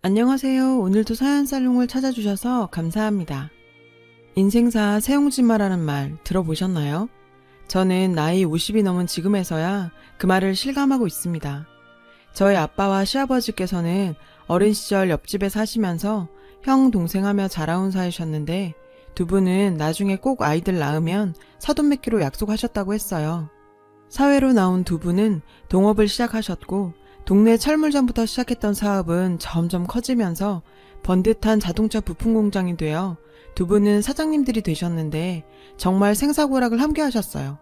안녕하세요. 오늘도 사연살롱을 찾아주셔서 감사합니다. 인생사 세용지마라는 말 들어보셨나요? 저는 나이 50이 넘은 지금에서야 그 말을 실감하고 있습니다. 저희 아빠와 시아버지께서는 어린 시절 옆집에 사시면서 형, 동생하며 자라온 사이셨는데 두 분은 나중에 꼭 아이들 낳으면 사돈 맺기로 약속하셨다고 했어요. 사회로 나온 두 분은 동업을 시작하셨고 동네 철물점부터 시작했던 사업은 점점 커지면서 번듯한 자동차 부품 공장이 되어 두 분은 사장님들이 되셨는데 정말 생사고락을 함께 하셨어요.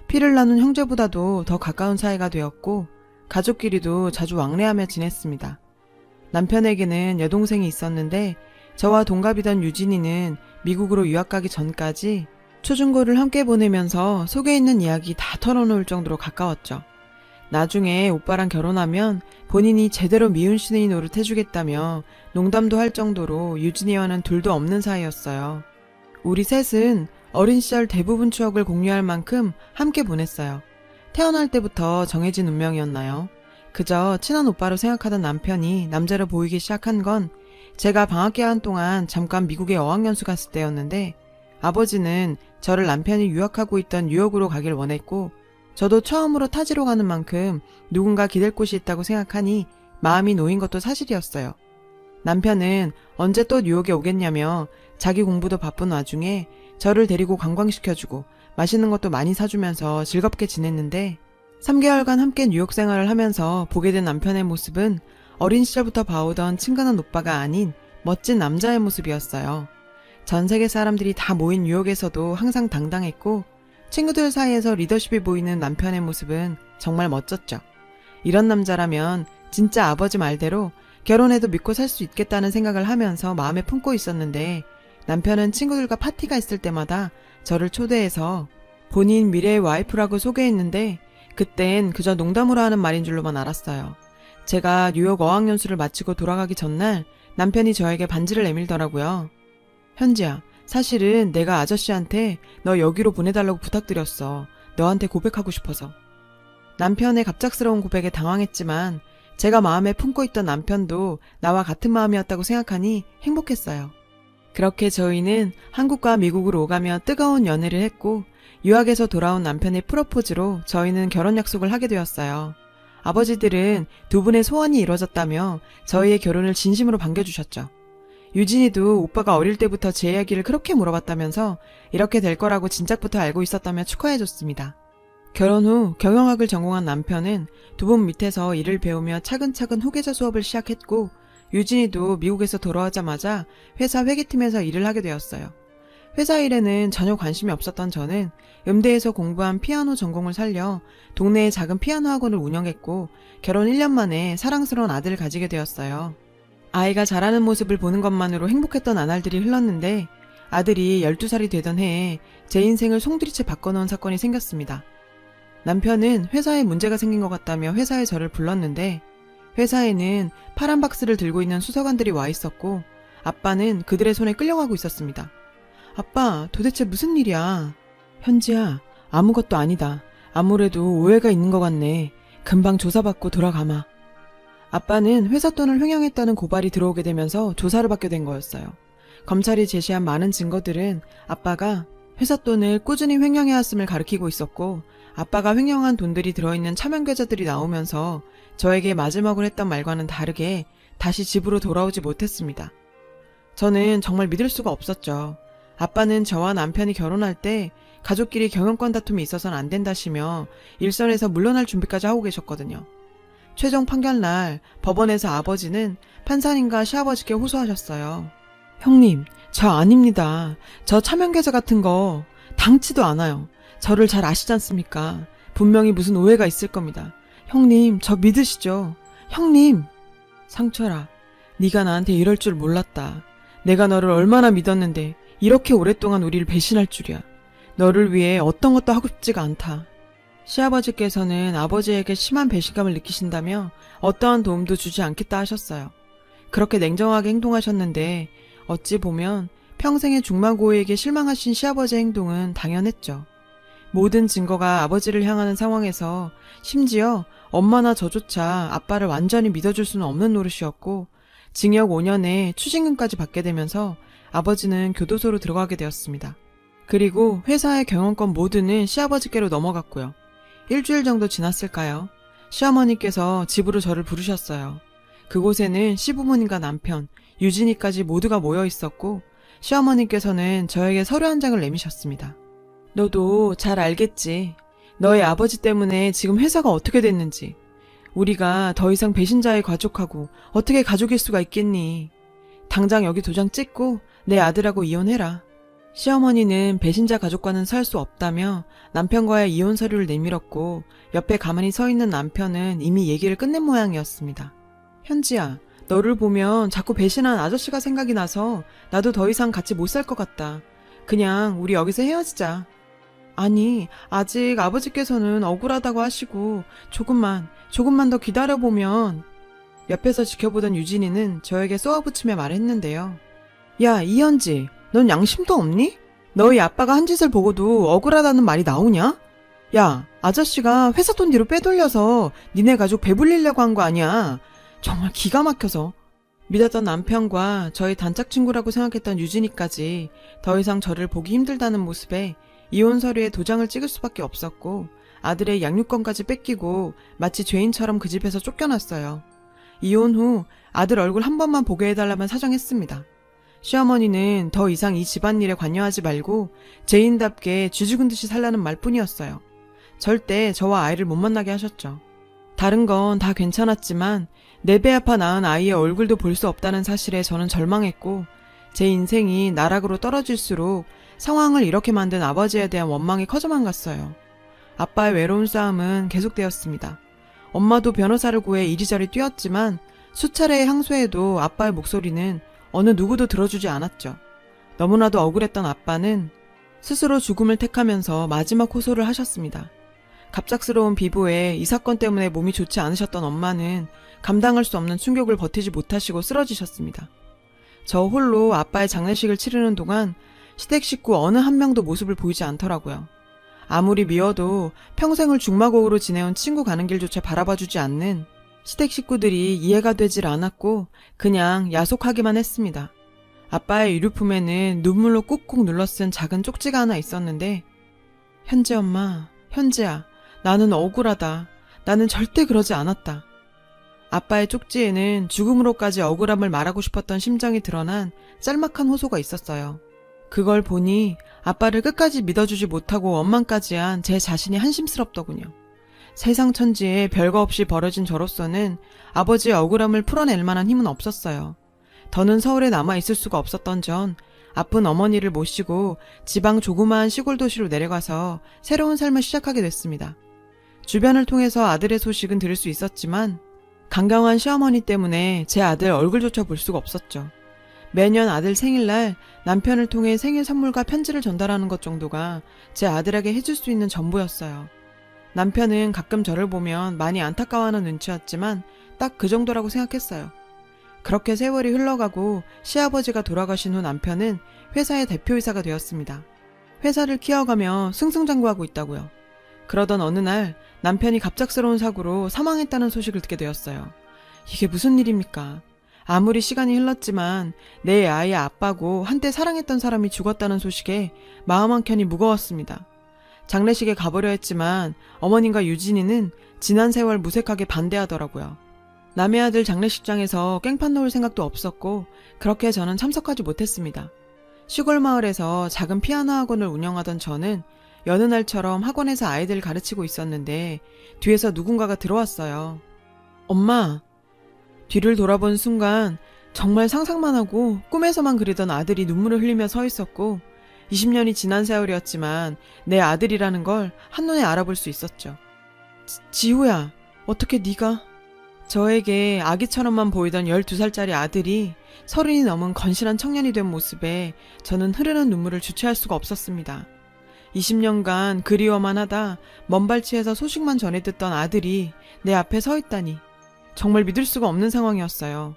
피를 나눈 형제보다도 더 가까운 사이가 되었고 가족끼리도 자주 왕래하며 지냈습니다. 남편에게는 여동생이 있었는데 저와 동갑이던 유진이는 미국으로 유학 가기 전까지 초중고를 함께 보내면서 속에 있는 이야기 다 털어놓을 정도로 가까웠죠. 나중에 오빠랑 결혼하면 본인이 제대로 미운 시누이 노릇 해주겠다며 농담도 할 정도로 유진이와는 둘도 없는 사이였어요. 우리 셋은 어린 시절 대부분 추억을 공유할 만큼 함께 보냈어요. 태어날 때부터 정해진 운명이었나요? 그저 친한 오빠로 생각하던 남편이 남자로 보이기 시작한 건 제가 방학 기간 동안 잠깐 미국에 어학연수 갔을 때였는데 아버지는 저를 남편이 유학하고 있던 뉴욕으로 가길 원했고 저도 처음으로 타지로 가는 만큼 누군가 기댈 곳이 있다고 생각하니 마음이 놓인 것도 사실이었어요. 남편은 언제 또 뉴욕에 오겠냐며 자기 공부도 바쁜 와중에 저를 데리고 관광시켜주고 맛있는 것도 많이 사주면서 즐겁게 지냈는데 3개월간 함께 뉴욕 생활을 하면서 보게 된 남편의 모습은 어린 시절부터 봐오던 친근한 오빠가 아닌 멋진 남자의 모습이었어요. 전 세계 사람들이 다 모인 뉴욕에서도 항상 당당했고 친구들 사이에서 리더십이 보이는 남편의 모습은 정말 멋졌죠. 이런 남자라면 진짜 아버지 말대로 결혼해도 믿고 살 수 있겠다는 생각을 하면서 마음에 품고 있었는데 남편은 친구들과 파티가 있을 때마다 저를 초대해서 본인 미래의 와이프라고 소개했는데 그땐 그저 농담으로 하는 말인 줄로만 알았어요. 제가 뉴욕 어학연수를 마치고 돌아가기 전날 남편이 저에게 반지를 내밀더라고요. 현지야, 사실은 내가 아저씨한테 너 여기로 보내달라고 부탁드렸어. 너한테 고백하고 싶어서. 남편의 갑작스러운 고백에 당황했지만 제가 마음에 품고 있던 남편도 나와 같은 마음이었다고 생각하니 행복했어요. 그렇게 저희는 한국과 미국으로 오가며 뜨거운 연애를 했고 유학에서 돌아온 남편의 프로포즈로 저희는 결혼 약속을 하게 되었어요. 아버지들은 두 분의 소원이 이루어졌다며 저희의 결혼을 진심으로 반겨주셨죠. 유진이도 오빠가 어릴 때부터 제 이야기를 그렇게 물어봤다면서 이렇게 될 거라고 진작부터 알고 있었다며 축하해줬습니다. 결혼 후 경영학을 전공한 남편은 두 분 밑에서 일을 배우며 차근차근 후계자 수업을 시작했고 유진이도 미국에서 돌아오자마자 회사 회계팀에서 일을 하게 되었어요. 회사 일에는 전혀 관심이 없었던 저는 음대에서 공부한 피아노 전공을 살려 동네의 작은 피아노 학원을 운영했고 결혼 1년 만에 사랑스러운 아들을 가지게 되었어요. 아이가 자라는 모습을 보는 것만으로 행복했던 나날들이 흘렀는데 아들이 12살이 되던 해에 제 인생을 송두리째 바꿔놓은 사건이 생겼습니다. 남편은 회사에 문제가 생긴 것 같다며 회사에 저를 불렀는데 회사에는 파란 박스를 들고 있는 수사관들이 와 있었고 아빠는 그들의 손에 끌려가고 있었습니다. 아빠, 도대체 무슨 일이야? 현지야, 아무것도 아니다. 아무래도 오해가 있는 것 같네. 금방 조사받고 돌아가마. 아빠는 회사 돈을 횡령했다는 고발이 들어오게 되면서 조사를 받게 된 거였어요. 검찰이 제시한 많은 증거들은 아빠가 회사 돈을 꾸준히 횡령해왔음을 가리키고 있었고 아빠가 횡령한 돈들이 들어있는 차명 계좌들이 나오면서 저에게 마지막으로 했던 말과는 다르게 다시 집으로 돌아오지 못했습니다. 저는 정말 믿을 수가 없었죠. 아빠는 저와 남편이 결혼할 때 가족끼리 경영권 다툼이 있어서는 안 된다시며 일선에서 물러날 준비까지 하고 계셨거든요. 최종 판결날 법원에서 아버지는 판사님과 시아버지께 호소하셨어요. 형님, 저 아닙니다. 저 차명계좌 같은 거 당치도 않아요. 저를 잘 아시지 않습니까? 분명히 무슨 오해가 있을 겁니다. 형님, 저 믿으시죠? 형님! 상철아, 네가 나한테 이럴 줄 몰랐다. 내가 너를 얼마나 믿었는데 이렇게 오랫동안 우리를 배신할 줄이야. 너를 위해 어떤 것도 하고 싶지가 않다. 시아버지께서는 아버지에게 심한 배신감을 느끼신다며 어떠한 도움도 주지 않겠다 하셨어요. 그렇게 냉정하게 행동하셨는데 어찌 보면 평생의 중마고에게 실망하신 시아버지의 행동은 당연했죠. 모든 증거가 아버지를 향하는 상황에서 심지어 엄마나 저조차 아빠를 완전히 믿어줄 수는 없는 노릇이었고 징역 5년에 추징금까지 받게 되면서 아버지는 교도소로 들어가게 되었습니다. 그리고 회사의 경영권 모두는 시아버지께로 넘어갔고요. 일주일 정도 지났을까요? 시어머니께서 집으로 저를 부르셨어요. 그곳에는 시부모님과 남편, 유진이까지 모두가 모여 있었고 시어머니께서는 저에게 서류 한 장을 내미셨습니다. 너도 잘 알겠지. 너의 아버지 때문에 지금 회사가 어떻게 됐는지. 우리가 더 이상 배신자의 가족하고 어떻게 가족일 수가 있겠니. 당장 여기 도장 찍고 내 아들하고 이혼해라. 시어머니는 배신자 가족과는 살 수 없다며 남편과의 이혼 서류를 내밀었고 옆에 가만히 서 있는 남편은 이미 얘기를 끝낸 모양이었습니다. 현지야, 너를 보면 자꾸 배신한 아저씨가 생각이 나서 나도 더 이상 같이 못 살 것 같다. 그냥 우리 여기서 헤어지자. 아니, 아직 아버지께서는 억울하다고 하시고 조금만 더 기다려보면. 옆에서 지켜보던 유진이는 저에게 쏘아붙이며 말했는데요. 야, 이현지, 넌 양심도 없니? 너희 아빠가 한 짓을 보고도 억울하다는 말이 나오냐? 야, 아저씨가 회사 돈 뒤로 빼돌려서 니네 가족 배불리려고 한 거 아니야. 정말 기가 막혀서. 믿었던 남편과 저희 단짝 친구라고 생각했던 유진이까지 더 이상 저를 보기 힘들다는 모습에 이혼 서류에 도장을 찍을 수밖에 없었고 아들의 양육권까지 뺏기고 마치 죄인처럼 그 집에서 쫓겨났어요. 이혼 후 아들 얼굴 한 번만 보게 해달라면 사정했습니다. 시어머니는 더 이상 이 집안일에 관여하지 말고 죄인답게 쥐죽은 듯이 살라는 말뿐이었어요. 절대 저와 아이를 못 만나게 하셨죠. 다른 건 다 괜찮았지만 내 배 아파 낳은 아이의 얼굴도 볼 수 없다는 사실에 저는 절망했고 제 인생이 나락으로 떨어질수록 상황을 이렇게 만든 아버지에 대한 원망이 커져만 갔어요. 아빠의 외로운 싸움은 계속되었습니다. 엄마도 변호사를 구해 이리저리 뛰었지만 수차례의 항소에도 아빠의 목소리는 어느 누구도 들어주지 않았죠. 너무나도 억울했던 아빠는 스스로 죽음을 택하면서 마지막 호소를 하셨습니다. 갑작스러운 비보에 이 사건 때문에 몸이 좋지 않으셨던 엄마는 감당할 수 없는 충격을 버티지 못하시고 쓰러지셨습니다. 저 홀로 아빠의 장례식을 치르는 동안 시댁 식구 어느 한 명도 모습을 보이지 않더라고요. 아무리 미워도 평생을 중마고우로 지내온 친구 가는 길조차 바라봐주지 않는 시댁 식구들이 이해가 되질 않았고 그냥 야속하기만 했습니다. 아빠의 유류품에는 눈물로 꾹꾹 눌러쓴 작은 쪽지가 하나 있었는데 현지 엄마, 현지야, 나는 억울하다. 나는 절대 그러지 않았다. 아빠의 쪽지에는 죽음으로까지 억울함을 말하고 싶었던 심정이 드러난 짤막한 호소가 있었어요. 그걸 보니 아빠를 끝까지 믿어주지 못하고 원망까지 한 제 자신이 한심스럽더군요. 세상 천지에 별거 없이 벌어진 저로서는 아버지의 억울함을 풀어낼 만한 힘은 없었어요. 더는 서울에 남아있을 수가 없었던 전 아픈 어머니를 모시고 지방 조그마한 시골 도시로 내려가서 새로운 삶을 시작하게 됐습니다. 주변을 통해서 아들의 소식은 들을 수 있었지만 강경한 시어머니 때문에 제 아들 얼굴조차 볼 수가 없었죠. 매년 아들 생일날 남편을 통해 생일 선물과 편지를 전달하는 것 정도가 제 아들에게 해줄 수 있는 전부였어요. 남편은 가끔 저를 보면 많이 안타까워하는 눈치였지만 딱 그 정도라고 생각했어요. 그렇게 세월이 흘러가고 시아버지가 돌아가신 후 남편은 회사의 대표이사가 되었습니다. 회사를 키워가며 승승장구하고 있다고요. 그러던 어느 날 남편이 갑작스러운 사고로 사망했다는 소식을 듣게 되었어요. 이게 무슨 일입니까? 아무리 시간이 흘렀지만 내 아이의 아빠고 한때 사랑했던 사람이 죽었다는 소식에 마음 한켠이 무거웠습니다. 장례식에 가보려 했지만 어머님과 유진이는 지난 세월 무색하게 반대하더라고요. 남의 아들 장례식장에서 깽판 놓을 생각도 없었고 그렇게 저는 참석하지 못했습니다. 시골 마을에서 작은 피아노 학원을 운영하던 저는 여느 날처럼 학원에서 아이들 가르치고 있었는데 뒤에서 누군가가 들어왔어요. 엄마! 뒤를 돌아본 순간 정말 상상만 하고 꿈에서만 그리던 아들이 눈물을 흘리며 서 있었고 20년이 지난 세월이었지만 내 아들이라는 걸 한눈에 알아볼 수 있었죠. 지호야, 어떻게 네가... 저에게 아기처럼만 보이던 12살짜리 아들이 30이 넘은 건실한 청년이 된 모습에 저는 흐르는 눈물을 주체할 수가 없었습니다. 20년간 그리워만 하다 먼발치에서 소식만 전해 듣던 아들이 내 앞에 서 있다니 정말 믿을 수가 없는 상황이었어요.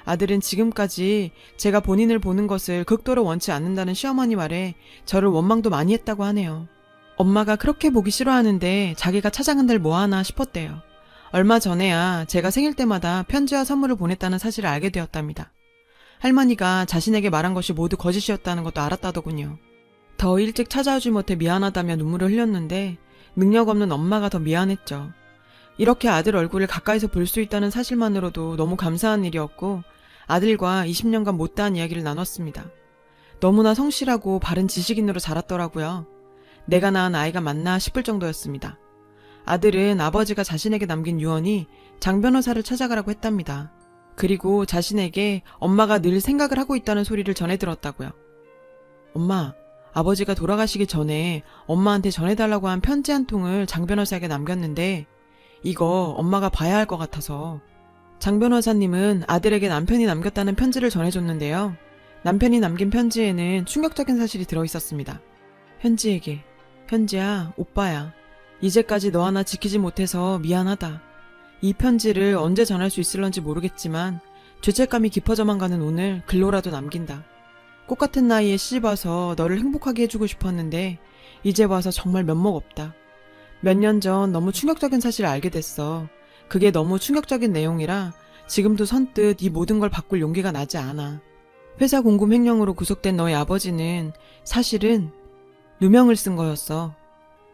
아들은 지금까지 제가 본인을 보는 것을 극도로 원치 않는다는 시어머니 말에 저를 원망도 많이 했다고 하네요. 엄마가 그렇게 보기 싫어하는데 자기가 찾아간들 뭐하나 싶었대요. 얼마 전에야 제가 생일 때마다 편지와 선물을 보냈다는 사실을 알게 되었답니다. 할머니가 자신에게 말한 것이 모두 거짓이었다는 것도 알았다더군요. 더 일찍 찾아오지 못해 미안하다며 눈물을 흘렸는데 능력 없는 엄마가 더 미안했죠. 이렇게 아들 얼굴을 가까이서 볼 수 있다는 사실만으로도 너무 감사한 일이었고 아들과 20년간 못다한 이야기를 나눴습니다. 너무나 성실하고 바른 지식인으로 자랐더라고요. 내가 낳은 아이가 맞나 싶을 정도였습니다. 아들은 아버지가 자신에게 남긴 유언이 장 변호사를 찾아가라고 했답니다. 그리고 자신에게 엄마가 늘 생각을 하고 있다는 소리를 전해 들었다고요. 엄마, 아버지가 돌아가시기 전에 엄마한테 전해달라고 한 편지 한 통을 장 변호사에게 남겼는데 이거 엄마가 봐야 할 것 같아서. 장 변호사님은 아들에게 남편이 남겼다는 편지를 전해줬는데요. 남편이 남긴 편지에는 충격적인 사실이 들어있었습니다. 현지에게, 현지야, 오빠야. 이제까지 너 하나 지키지 못해서 미안하다. 이 편지를 언제 전할 수 있을런지 모르겠지만 죄책감이 깊어져만 가는 오늘 글로라도 남긴다. 꽃같은 나이에 시집와서 너를 행복하게 해주고 싶었는데 이제 와서 정말 면목 없다. 몇 년 전 너무 충격적인 사실을 알게 됐어. 그게 너무 충격적인 내용이라 지금도 선뜻 이 모든 걸 바꿀 용기가 나지 않아. 회사 공금 횡령으로 구속된 너의 아버지는 사실은 누명을 쓴 거였어.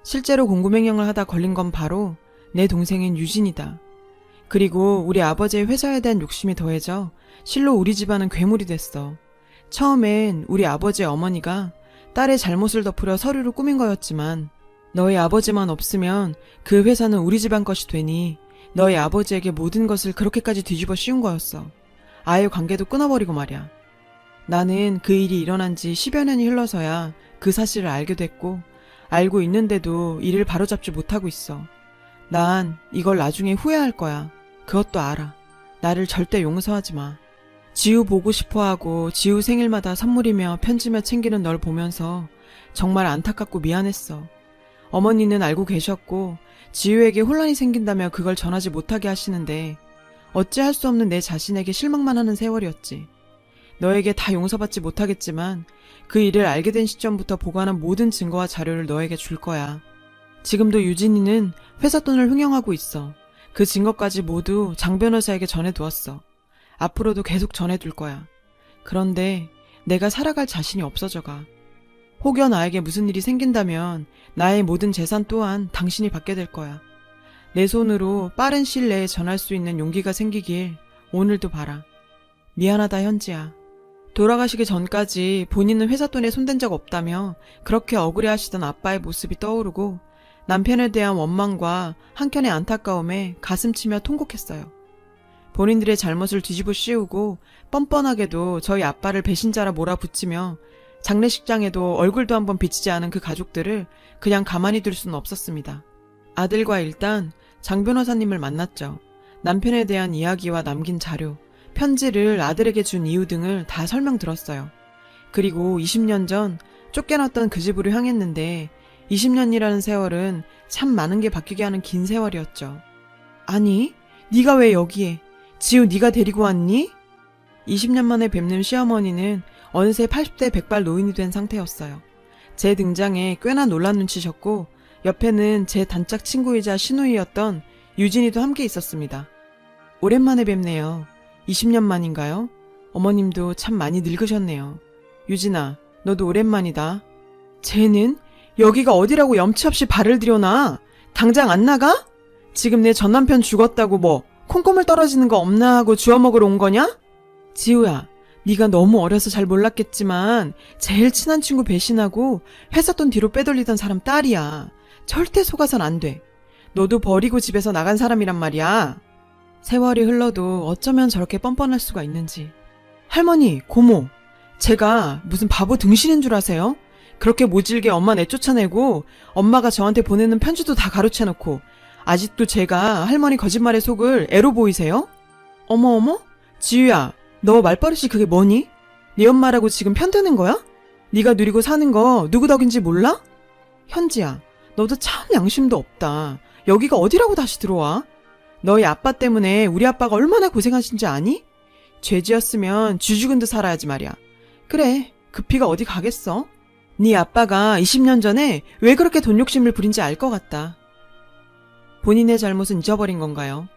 실제로 공금 횡령을 하다 걸린 건 바로 내 동생인 유진이다. 그리고 우리 아버지의 회사에 대한 욕심이 더해져 실로 우리 집안은 괴물이 됐어. 처음엔 우리 아버지의 어머니가 딸의 잘못을 덮으려 서류를 꾸민 거였지만 너희 아버지만 없으면 그 회사는 우리 집안 것이 되니 너희 아버지에게 모든 것을 그렇게까지 뒤집어 씌운 거였어. 아예 관계도 끊어버리고 말이야. 나는 그 일이 일어난 지 10여 년이 흘러서야 그 사실을 알게 됐고 알고 있는데도 이를 바로잡지 못하고 있어. 난 이걸 나중에 후회할 거야. 그것도 알아. 나를 절대 용서하지 마. 지우 보고 싶어하고 지우 생일마다 선물이며 편지며 챙기는 널 보면서 정말 안타깝고 미안했어. 어머니는 알고 계셨고 지우에게 혼란이 생긴다며 그걸 전하지 못하게 하시는데 어찌할 수 없는 내 자신에게 실망만 하는 세월이었지. 너에게 다 용서받지 못하겠지만 그 일을 알게 된 시점부터 보관한 모든 증거와 자료를 너에게 줄 거야. 지금도 유진이는 회사 돈을 횡령하고 있어. 그 증거까지 모두 장 변호사에게 전해두었어. 앞으로도 계속 전해둘 거야. 그런데 내가 살아갈 자신이 없어져가. 혹여 나에게 무슨 일이 생긴다면 나의 모든 재산 또한 당신이 받게 될 거야. 내 손으로 빠른 시일 내에 전할 수 있는 용기가 생기길 오늘도 바라. 미안하다 현지야. 돌아가시기 전까지 본인은 회사 돈에 손댄 적 없다며 그렇게 억울해하시던 아빠의 모습이 떠오르고 남편에 대한 원망과 한켠의 안타까움에 가슴 치며 통곡했어요. 본인들의 잘못을 뒤집어 씌우고 뻔뻔하게도 저희 아빠를 배신자라 몰아붙이며 장례식장에도 얼굴도 한번 비치지 않은 그 가족들을 그냥 가만히 둘 수는 없었습니다. 아들과 일단 장 변호사님을 만났죠. 남편에 대한 이야기와 남긴 자료, 편지를 아들에게 준 이유 등을 다 설명들었어요. 그리고 20년 전 쫓겨났던 그 집으로 향했는데 20년이라는 세월은 참 많은 게 바뀌게 하는 긴 세월이었죠. 아니, 네가 왜 여기에? 지우 네가 데리고 왔니? 20년 만에 뵙는 시어머니는 어느새 80대 백발 노인이 된 상태였어요. 제 등장에 꽤나 놀란 눈치셨고 옆에는 제 단짝 친구이자 시누이였던 유진이도 함께 있었습니다. 오랜만에 뵙네요. 20년 만인가요? 어머님도 참 많이 늙으셨네요. 유진아, 너도 오랜만이다. 쟤는 여기가 어디라고 염치 없이 발을 들여놔? 당장 안 나가? 지금 내 전남편 죽었다고 뭐 콩고물 떨어지는 거 없나 하고 주워먹으러 온 거냐? 지우야, 네가 너무 어려서 잘 몰랐겠지만 제일 친한 친구 배신하고 회사 돈 뒤로 빼돌리던 사람 딸이야. 절대 속아선 안 돼. 너도 버리고 집에서 나간 사람이란 말이야. 세월이 흘러도 어쩌면 저렇게 뻔뻔할 수가 있는지. 할머니, 고모, 제가 무슨 바보 등신인 줄 아세요? 그렇게 모질게 엄마 내쫓아내고 엄마가 저한테 보내는 편지도 다 가로채놓고 아직도 제가 할머니 거짓말에 속을 애로 보이세요? 어머, 지우야, 너 말버릇이 그게 뭐니? 네 엄마라고 지금 편드는 거야? 네가 누리고 사는 거 누구 덕인지 몰라? 현지야, 너도 참 양심도 없다. 여기가 어디라고 다시 들어와? 너희 아빠 때문에 우리 아빠가 얼마나 고생하신지 아니? 죄지었으면 쥐 죽은 듯 살아야지 말이야. 그래, 그 피가 어디 가겠어? 네 아빠가 20년 전에 왜 그렇게 돈 욕심을 부린지 알 것 같다. 본인의 잘못은 잊어버린 건가요?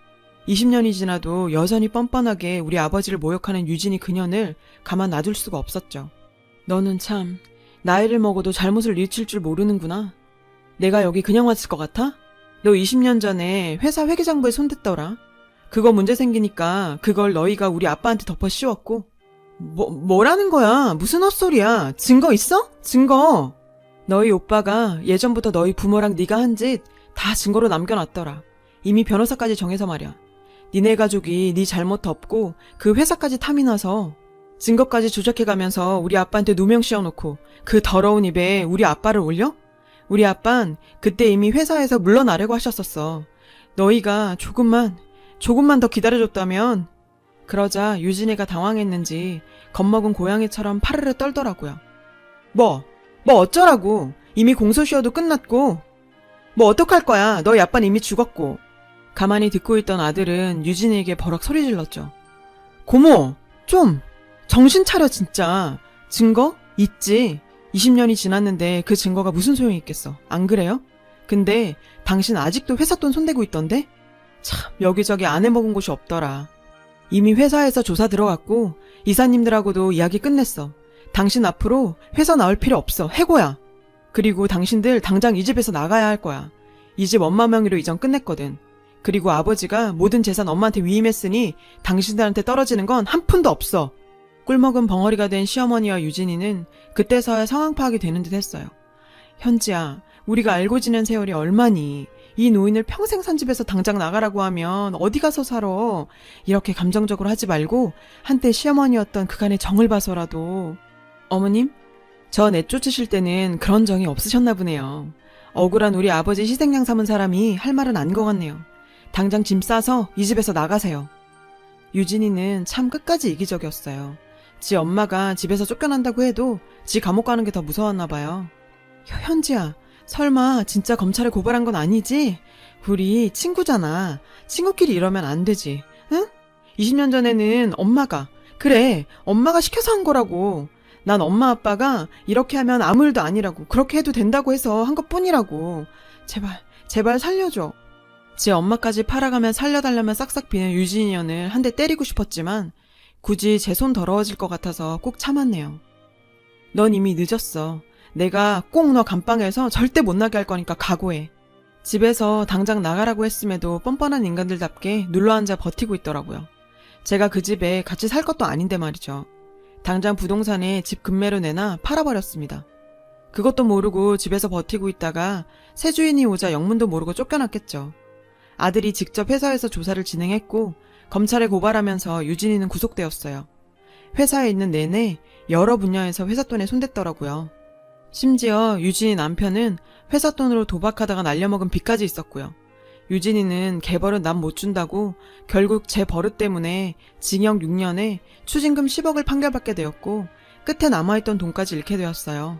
20년이 지나도 여전히 뻔뻔하게 우리 아버지를 모욕하는 유진이 그년을 가만 놔둘 수가 없었죠. 너는 참 나이를 먹어도 잘못을 뉘칠 줄 모르는구나. 내가 여기 그냥 왔을 것 같아? 너 20년 전에 회사 회계장부에 손댔더라. 그거 문제 생기니까 그걸 너희가 우리 아빠한테 덮어 씌웠고. 뭐라는 거야? 무슨 헛소리야? 증거 있어? 증거! 너희 오빠가 예전부터 너희 부모랑 네가 한 짓 다 증거로 남겨놨더라. 이미 변호사까지 정해서 말이야. 니네 가족이 네 잘못 덮고 그 회사까지 탐이 나서 증거까지 조작해가면서 우리 아빠한테 누명 씌워놓고 그 더러운 입에 우리 아빠를 올려? 우리 아빤 그때 이미 회사에서 물러나려고 하셨었어. 너희가 조금만 더 기다려줬다면. 그러자 유진이가 당황했는지 겁먹은 고양이처럼 파르르 떨더라고요. 뭐 어쩌라고. 이미 공소시효도 끝났고. 뭐 어떡할 거야. 너희 아빠는 이미 죽었고. 가만히 듣고 있던 아들은 유진이에게 버럭 소리 질렀죠. 고모, 좀 정신 차려 진짜. 증거? 있지. 20년이 지났는데 그 증거가 무슨 소용이 있겠어. 안 그래요? 근데 당신 아직도 회사 돈 손대고 있던데? 참 여기저기 안 해먹은 곳이 없더라. 이미 회사에서 조사 들어갔고 이사님들하고도 이야기 끝냈어. 당신 앞으로 회사 나올 필요 없어. 해고야. 그리고 당신들 당장 이 집에서 나가야 할 거야. 이 집 엄마 명의로 이전 끝냈거든. 그리고 아버지가 모든 재산 엄마한테 위임했으니 당신들한테 떨어지는 건 한 푼도 없어. 꿀먹은 벙어리가 된 시어머니와 유진이는 그때서야 상황 파악이 되는 듯 했어요. 현지야, 우리가 알고 지낸 세월이 얼마니? 이 노인을 평생 산 집에서 당장 나가라고 하면 어디 가서 살아? 이렇게 감정적으로 하지 말고 한때 시어머니였던 그간의 정을 봐서라도. 어머님, 저 내쫓으실 때는 그런 정이 없으셨나 보네요. 억울한 우리 아버지 희생양 삼은 사람이 할 말은 안 것 같네요. 당장 짐 싸서 이 집에서 나가세요. 유진이는 참 끝까지 이기적이었어요. 지 엄마가 집에서 쫓겨난다고 해도 지 감옥 가는 게 더 무서웠나 봐요. 현지야, 설마 진짜 검찰에 고발한 건 아니지? 우리 친구잖아. 친구끼리 이러면 안 되지. 응? 20년 전에는 엄마가 시켜서 한 거라고. 난 엄마 아빠가 이렇게 하면 아무 일도 아니라고, 그렇게 해도 된다고 해서 한 것뿐이라고. 제발 살려줘. 지 엄마까지 팔아가며 살려달라며 싹싹 비는 유진이언을 한 대 때리고 싶었지만 굳이 제 손 더러워질 것 같아서 꼭 참았네요. 넌 이미 늦었어. 내가 꼭 너 감방에서 절대 못 나게 할 거니까 각오해. 집에서 당장 나가라고 했음에도 뻔뻔한 인간들답게 눌러앉아 버티고 있더라고요. 제가 그 집에 같이 살 것도 아닌데 말이죠. 당장 부동산에 집 급매로 내놔 팔아버렸습니다. 그것도 모르고 집에서 버티고 있다가 새 주인이 오자 영문도 모르고 쫓겨났겠죠. 아들이 직접 회사에서 조사를 진행했고 검찰에 고발하면서 유진이는 구속되었어요. 회사에 있는 내내 여러 분야에서 회사 돈에 손댔더라고요. 심지어 유진이 남편은 회사 돈으로 도박하다가 날려먹은 빚까지 있었고요. 유진이는 개벌은 남 못 준다고 결국 제 버릇 때문에 징역 6년에 추징금 10억을 판결받게 되었고 끝에 남아있던 돈까지 잃게 되었어요.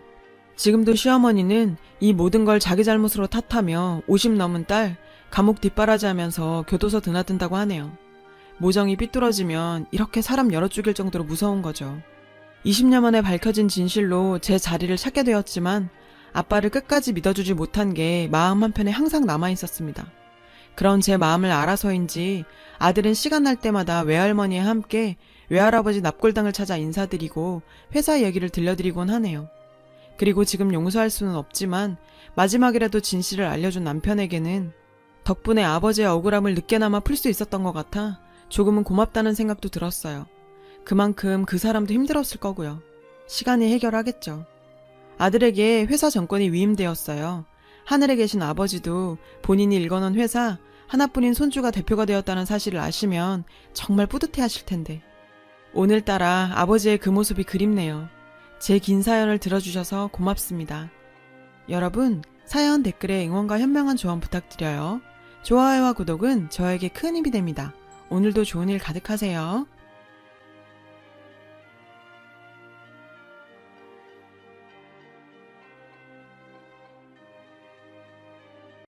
지금도 시어머니는 이 모든 걸 자기 잘못으로 탓하며 50 넘은 딸 감옥 뒷바라지하면서 교도소 드나든다고 하네요. 모정이 삐뚤어지면 이렇게 사람 열어 죽일 정도로 무서운 거죠. 20년 만에 밝혀진 진실로 제 자리를 찾게 되었지만 아빠를 끝까지 믿어주지 못한 게 마음 한편에 항상 남아있었습니다. 그런 제 마음을 알아서인지 아들은 시간 날 때마다 외할머니와 함께 외할아버지 납골당을 찾아 인사드리고 회사 얘기를 들려드리곤 하네요. 그리고 지금 용서할 수는 없지만 마지막이라도 진실을 알려준 남편에게는 덕분에 아버지의 억울함을 늦게나마 풀 수 있었던 것 같아 조금은 고맙다는 생각도 들었어요. 그만큼 그 사람도 힘들었을 거고요. 시간이 해결하겠죠. 아들에게 회사 정권이 위임되었어요. 하늘에 계신 아버지도 본인이 읽어놓은 회사 하나뿐인 손주가 대표가 되었다는 사실을 아시면 정말 뿌듯해하실 텐데. 오늘따라 아버지의 그 모습이 그립네요. 제 긴 사연을 들어주셔서 고맙습니다. 여러분, 사연 댓글에 응원과 현명한 조언 부탁드려요. 좋아요와 구독은 저에게 큰 힘이 됩니다. 오늘도 좋은 일 가득하세요.